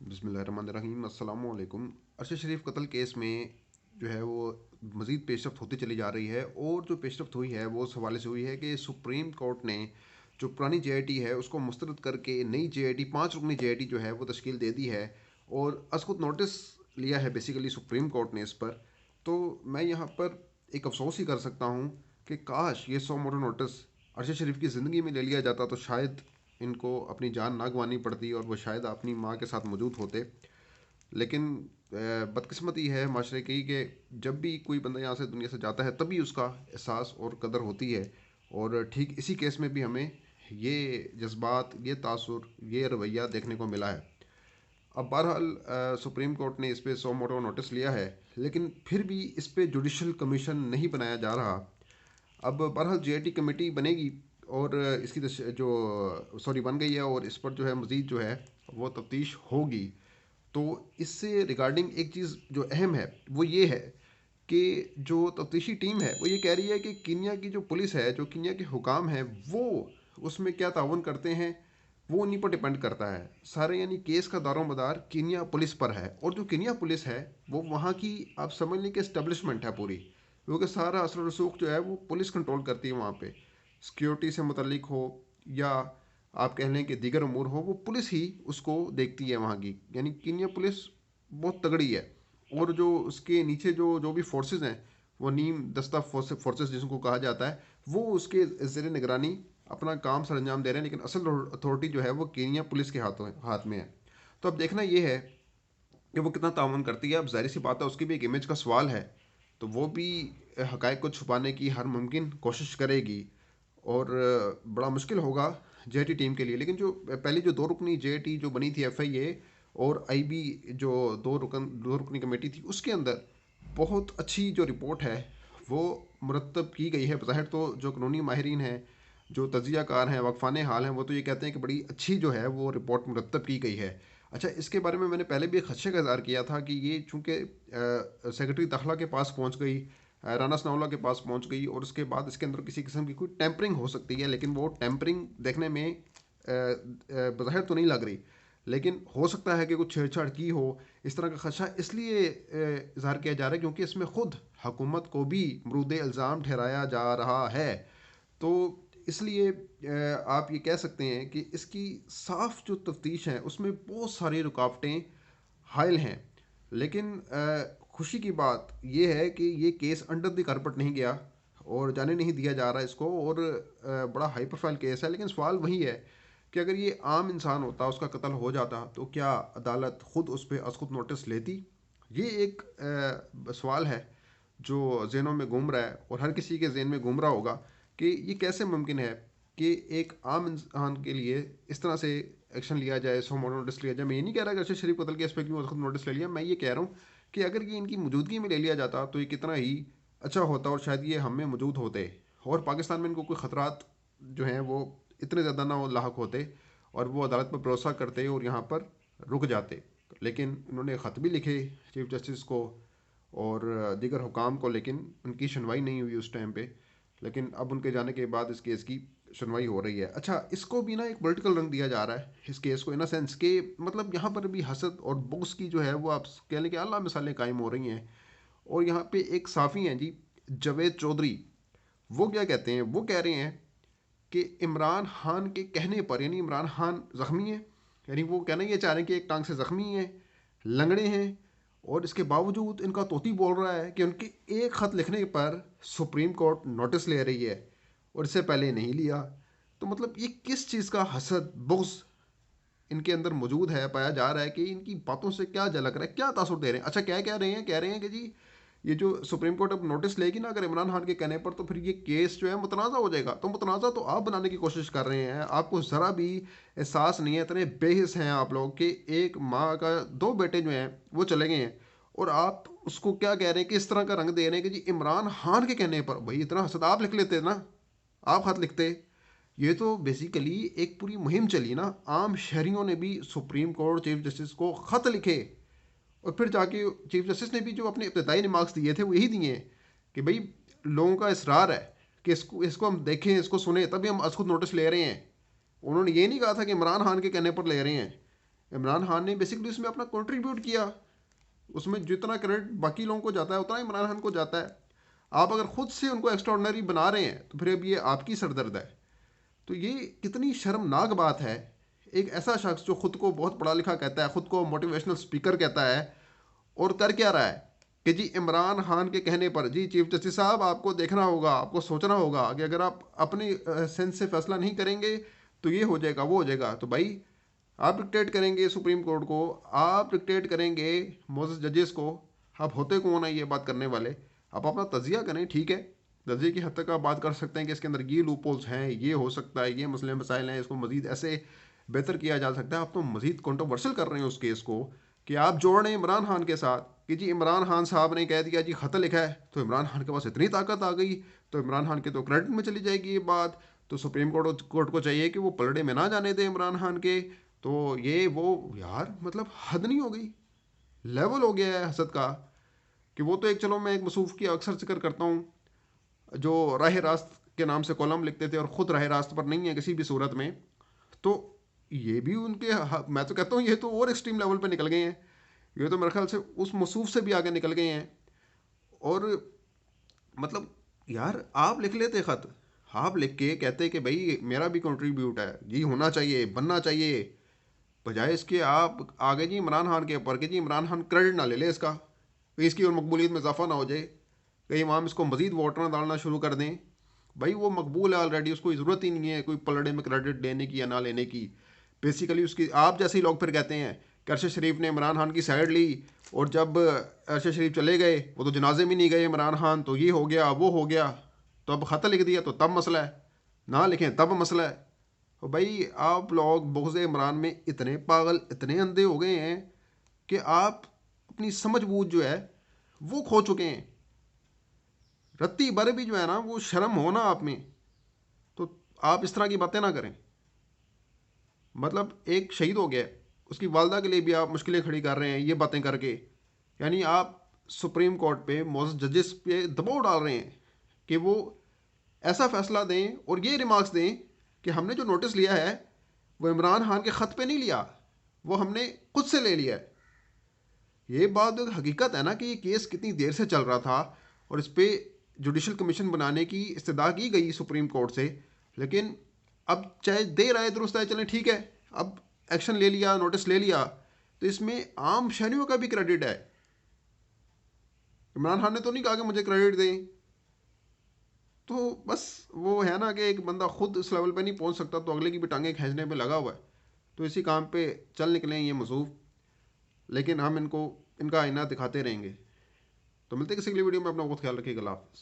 बिस्मिल्लाहिर्रहमानिर्रहीम। अस्सलाम वालेकुम। अरशद शरीफ कत्ल केस में जो है वो मज़ीद पेशरफ्त होती चली जा रही है, और जो पेशरफ्त हुई है वो इस हवाले से हुई है कि सुप्रीम कोर्ट ने जो पुरानी JIT है उसको मुस्तरद करके नई JIT 5 रुकनी JIT जो है वो तश्कील दे दी है, और खुद नोटिस लिया है बेसिकली सुप्रीम कोर्ट ने इस पर। तो मैं यहाँ पर एक अफसोस ही कर सकता हूँ कि काश ये 100 मोटर नोटिस अरशद शरीफ की ज़िंदगी में ले लिया जाता तो शायद इनको अपनी जान ना गंवानी पड़ती और वो शायद अपनी माँ के साथ मौजूद होते। लेकिन बदकिस्मती है माशरे की कि जब भी कोई बंदा यहाँ से दुनिया से जाता है तभी उसका एहसास और कदर होती है। और ठीक इसी केस में भी हमें ये जज्बात, ये तासुर, ये रवैया देखने को मिला है। अब बहरहाल सुप्रीम कोर्ट ने इस पे 100 मोटर नोटिस लिया है, लेकिन फिर भी इस पे जुडिशल कमीशन नहीं बनाया जा रहा। अब बहरहाल JIT कमेटी बनेगी, और इसकी जो सॉरी बन गई है, और इस पर जो है मज़ीद जो है वो तफ्तीश होगी। तो इससे रिगार्डिंग एक चीज़ जो अहम है वो ये है कि जो तफ्तीशी टीम है वो ये कह रही है कि कीनिया की जो पुलिस है, जो कीनिया के हुकाम हैं, वो उसमें क्या ताउन करते हैं वो उन्हीं पर डिपेंड करता है सारे। यानी केस का दारोमदार कीनिया पुलिस पर है, और जो कीनिया पुलिस है वो वहाँ की, आप समझ लें कि इस्टेब्लिशमेंट है पूरी, क्योंकि सारा असर रसूख जो है वो पुलिस कंट्रोल करती है वहाँ पे। सिक्योरिटी से मुतलिक हो या आप कह लें कि दीगर अमूर हो, वो पुलिस ही उसको देखती है वहाँ की। यानी कीनिया पुलिस बहुत तगड़ी है। और जो उसके नीचे जो जो भी फोर्सेस हैं, वो नीम दस्ता फोर्सेस जिसको कहा जाता है, वो उसके ज़ेर निगरानी अपना काम सर अंजाम दे रहे हैं, लेकिन असल अथॉरिटी जो है वो कीनिया पुलिस के हाथ में है। तो अब देखना ये है कि वो कितना ताउन करती है। अब जाहिर सी बात है उसकी भी एक इमेज का सवाल है, तो वो भी हकायक को छुपाने की हर मुमकिन कोशिश करेगी, और बड़ा मुश्किल होगा JIT टीम के लिए। लेकिन जो पहली जो 2 रुकनी JIT जो बनी थी FIA और IB, जो दो रुकनी कमेटी थी, उसके अंदर बहुत अच्छी जो रिपोर्ट है वो मुरतब की गई है। ज़ाहिर तो जो कानूनी माहिरीन हैं, जो तजिया कार हैं, वक्फान हाल हैं, वो तो ये कहते हैं कि बड़ी अच्छी जो है वो रिपोर्ट मुरतब की गई है। अच्छा, इसके बारे में मैंने पहले भी एक खदशे का इज़हार किया था कि ये चूँकि सेक्रेटरी दाखिला के पास पहुँच गई, राना सनाउल्लाह के पास पहुँच गई, और उसके बाद इसके अंदर किसी किस्म की कोई टेम्परिंग हो सकती है, लेकिन वो टेम्परिंग देखने में बज़ाहिर तो नहीं लग रही, लेकिन हो सकता है कि कुछ छेड़छाड़ की हो। इस तरह का खदशा इसलिए इजहार किया जा रहा है क्योंकि इसमें खुद हुकूमत को भी मरूद इल्ज़ाम ठहराया जा रहा है। तो इसलिए आप ये कह सकते हैं कि इसकी साफ जो तफ्तीश है उसमें बहुत सारी रुकावटें हायल हैं। लेकिन खुशी की बात यह है कि ये केस अंडर द कारपेट नहीं गया और जाने नहीं दिया जा रहा इसको, और बड़ा हाई प्रोफाइल केस है। लेकिन सवाल वही है कि अगर ये आम इंसान होता, उसका कत्ल हो जाता, तो क्या अदालत खुद उस पर खुद नोटिस लेती? ये एक सवाल है जो जहनों में घूम रहा है, और हर किसी के जहन में घूम रहा होगा कि ये कैसे मुमकिन है कि एक आम इंसान के लिए इस तरह से एक्शन लिया जाए, 100 मोटर नोटिस लिया जाए। मैं ये नहीं कह रहा कि अरशद शरीफ कतल केस पे क्यों खुद नोटिस ले लिया, मैं ये कह रहा हूँ कि अगर ये इनकी मौजूदगी में ले लिया जाता तो ये कितना ही अच्छा होता, और शायद ये हम में मौजूद होते, और पाकिस्तान में इनको कोई ख़तरात जो हैं वो इतने ज़्यादा ना वो लाक होते, और वो अदालत पर भरोसा करते और यहाँ पर रुक जाते। लेकिन उन्होंने ख़त भी लिखे चीफ जस्टिस को और दीगर हुकाम को, लेकिन उनकी सुनवाई नहीं हुई उस टाइम पे। लेकिन अब उनके जाने के बाद इस केस की सुनवाई हो रही है। अच्छा, इसको भी ना एक पॉलिटिकल रंग दिया जा रहा है इस केस को, इन अ सेंस के मतलब यहाँ पर भी हसद और बुग्स की जो है वो आप कह लें कि अल्लाह मिसालें कायम हो रही हैं। और यहाँ पे एक साफ़ी हैं जी, जावेद चौधरी, वो क्या कहते हैं, वो कह रहे हैं कि इमरान खान के कहने पर, यानी इमरान खान ज़ख्मी है, यानी वो कहना ये चाह रहे हैं कि एक टांग से ज़ख्मी है, लंगड़े हैं, और इसके बावजूद इनका तोती बोल रहा है कि उनके एक ख़त लिखने पर सुप्रीम कोर्ट नोटिस ले रही है, और इससे पहले नहीं लिया। तो मतलब ये किस चीज़ का हसद बुग़्ज़ इनके अंदर मौजूद है, पाया जा रहा है कि इनकी बातों से क्या झलक रहा है, क्या तासुर दे रहे हैं। अच्छा, क्या कह रहे हैं, कह रहे हैं कि जी ये जो सुप्रीम कोर्ट अब नोटिस लेगी ना अगर इमरान खान के कहने पर, तो फिर ये केस जो है मुतनाज़ा हो जाएगा। तो मुतनाज़ा तो आप बनाने की कोशिश कर रहे हैं, आपको ज़रा भी एहसास नहीं है, इतने बेहिस हैं आप लोग कि एक माँ का 2 बेटे जो हैं वो चले गए हैं, और आप उसको क्या कह रहे हैं कि इस तरह का रंग दे रहे हैं कि जी इमरान खान के कहने पर। भाई इतना हसद आप लिख लेते ना, आप खत लिखते। ये तो बेसिकली एक पूरी मुहिम चली ना, आम शहरियों ने भी सुप्रीम कोर्ट चीफ जस्टिस को ख़त लिखे, और फिर जाके चीफ जस्टिस ने भी जो अपने इब्तदाई रिमार्क्स दिए थे वो यही दिए हैं कि भाई लोगों का इसरार है कि इसको इसको हम देखें, इसको सुने, तभी हम खुद नोटिस ले रहे हैं। उन्होंने ये नहीं कहा था कि इमरान खान के कहने पर ले रहे हैं। عمران خان نے بیسکلی اس میں اپنا کنٹریبیوٹ کیا، اس میں جتنا کریڈٹ باقی لوگوں کو جاتا ہے اتنا عمران خان کو جاتا ہے. آپ اگر خود سے ان کو ایکسٹراڈنری بنا رہے ہیں تو پھر اب یہ آپ کی سردرد ہے. تو یہ کتنی شرمناک بات ہے. ایک ایسا شخص جو خود کو بہت پڑھا لکھا کہتا ہے، خود کو موٹیویشنل اسپیکر کہتا ہے، اور کر کیا رہا ہے کہ جی عمران خان کے کہنے پر جی چیف جسٹس صاحب آپ کو دیکھنا ہوگا، آپ کو سوچنا ہوگا کہ اگر آپ اپنی سینس سے فیصلہ نہیں کریں گے تو یہ ہو جائے گا وہ ہو جائے گا. تو بھائی آپ ڈکٹیٹ کریں گے سپریم کورٹ کو، آپ ڈکٹیٹ کریں گے موزس ججز کو، آپ ہوتے کون ہیں یہ بات کرنے والے؟ آپ اپنا تجزیہ کریں، ٹھیک ہے تجزیے کی حد تک آپ بات کر سکتے ہیں کہ اس کے اندر یہ لوپ ہولز ہیں، یہ ہو سکتا ہے، یہ مسئلے مسائل ہیں، اس کو مزید ایسے بہتر کیا جا سکتا ہے. آپ تو مزید کنٹروورشل کر رہے ہیں اس کیس کو کہ آپ جوڑ رہے ہیں عمران خان کے ساتھ کہ جی عمران خان صاحب نے کہہ دیا جی خط لکھا ہے تو عمران خان کے پاس اتنی طاقت آ گئی تو عمران خان کے تو کریڈٹ میں چلی جائے گی یہ بات. تو سپریم کورٹ کو چاہیے کہ وہ پلڑے میں نہ جانے دیں عمران خان کے. تو یہ وہ یار مطلب حد نہیں ہو گئی، لیول ہو گیا ہے حسد کا. کہ وہ تو ایک چلو میں ایک مصوف کی اکثر ذکر کرتا ہوں جو راہ راست کے نام سے کالم لکھتے تھے اور خود راہ راست پر نہیں ہے کسی بھی صورت میں. تو یہ بھی ان کے میں تو کہتا ہوں یہ تو اور ایکسٹریم لیول پہ نکل گئے ہیں. یہ تو میرے خیال سے اس مصوف سے بھی آگے نکل گئے ہیں. اور مطلب یار آپ لکھ لیتے خط، آپ لکھ کے کہتے کہ بھائی میرا بھی کنٹریبیوٹ ہے جی، ہونا چاہیے بننا چاہیے، بجائے اس کے آپ آگے جی عمران خان کے اوپر کہ جی عمران خان کریڈٹ نہ لے لے اس کا، کہ اس کی اور مقبولیت میں اضافہ نہ ہو جائے، کہیں وہاں اس کو مزید ووٹ نہ ڈالنا شروع کر دیں. بھائی وہ مقبول ہے آلریڈی، اس کو ضرورت ہی نہیں ہے کوئی پلڑے میں کریڈٹ لینے کی یا نہ لینے کی. بیسیکلی اس کی آپ جیسے ہی لوگ پھر کہتے ہیں کہ ارشد شریف نے عمران خان کی سائڈ لی، اور جب ارشد شریف چلے گئے وہ تو جنازے میں نہیں گئے عمران خان، تو یہ ہو گیا وہ ہو گیا، تو اب خط لکھ دیا تو تب مسئلہ ہے، نہ لکھیں تب مسئلہ ہے. تو بھائی آپ لوگ بغض عمران میں اتنے پاگل اتنے اندھے ہو گئے ہیں کہ آپ اپنی سمجھ بوجھ جو ہے وہ کھو چکے ہیں. رتی بر بھی جو ہے نا وہ شرم ہونا آپ میں، تو آپ اس طرح کی باتیں نہ کریں. مطلب ایک شہید ہو گیا، اس کی والدہ کے لیے بھی آپ مشکلیں کھڑی کر رہے ہیں یہ باتیں کر کے. یعنی آپ سپریم کورٹ پہ موزس ججز پہ دباؤ ڈال رہے ہیں کہ وہ ایسا فیصلہ دیں اور یہ ریمارکس دیں کہ ہم نے جو نوٹس لیا ہے وہ عمران خان کے خط پہ نہیں لیا، وہ ہم نے خود سے لے لیا ہے. یہ بات حقیقت ہے نا کہ یہ کیس کتنی دیر سے چل رہا تھا اور اس پہ جوڈیشل کمیشن بنانے کی استدعا کی گئی سپریم کورٹ سے، لیکن اب چاہے دیر آئے درست آئے چلیں ٹھیک ہے، اب ایکشن لے لیا نوٹس لے لیا، تو اس میں عام شہریوں کا بھی کریڈٹ ہے. عمران خان نے تو نہیں کہا کہ مجھے کریڈٹ دیں. تو بس وہ ہے نا کہ ایک بندہ خود اس لیول پہ نہیں پہنچ سکتا تو اگلے کی بھی ٹانگیں کھینچنے پہ لگا ہوا ہے. تو اسی کام پہ چل نکلیں یہ مصوف، لیکن ہم ان کو ان کا آئینہ دکھاتے رہیں گے. تو ملتے کسی اگلی ویڈیو میں، اپنا بہت خیال رکھیے گا. اللہ حافظ.